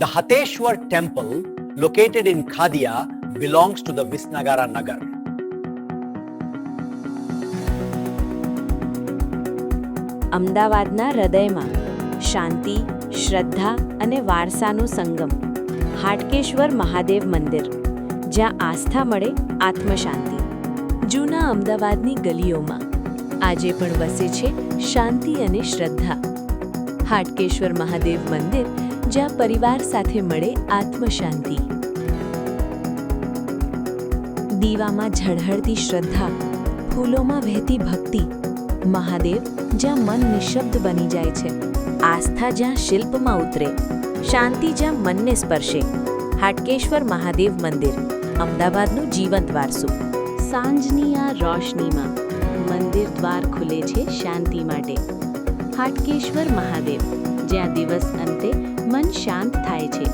The Hateshwar temple, located in Khadia, belongs to the Visnagara Nagar. અમદાવાદના હૃદયમાં શાંતિ, શ્રદ્ધા અને વારસાનો સંગમ, હાટકેશ્વર મહાદેવ મંદિર, જ્યાં આસ્થા મળે આત્મશાંતિ. જૂના અમદાવાદની ગલીઓમાં આજે પણ વસે છે શાંતિ અને શ્રદ્ધા. હાટકેશ્વર મહાદેવ મંદિર, જ્યાં પરિવાર સાથે મળે આત્મશાંતિ. દીવામાં ઝળહળતી શ્રદ્ધા, ફૂલોમાં વહેતી ભક્તિ. મહાદેવ, જ્યાં મન નિઃશબ્દ બની જાય છે. આસ્થા જ્યાં શિલ્પમાં ઉતરે, શાંતિ જ્યાં મનને સ્પર્શે. હાટકેશ્વર મહાદેવ મંદિર, અમદાવાદનું જીવંત વારસું. સાંજની આ રોશનીમાં મંદિર દ્વાર ખુલે છે શાંતિ માટે. હાટકેશ્વર મહાદેવ, જ્યાં દિવસ અંતે મન શાંત થાય છે.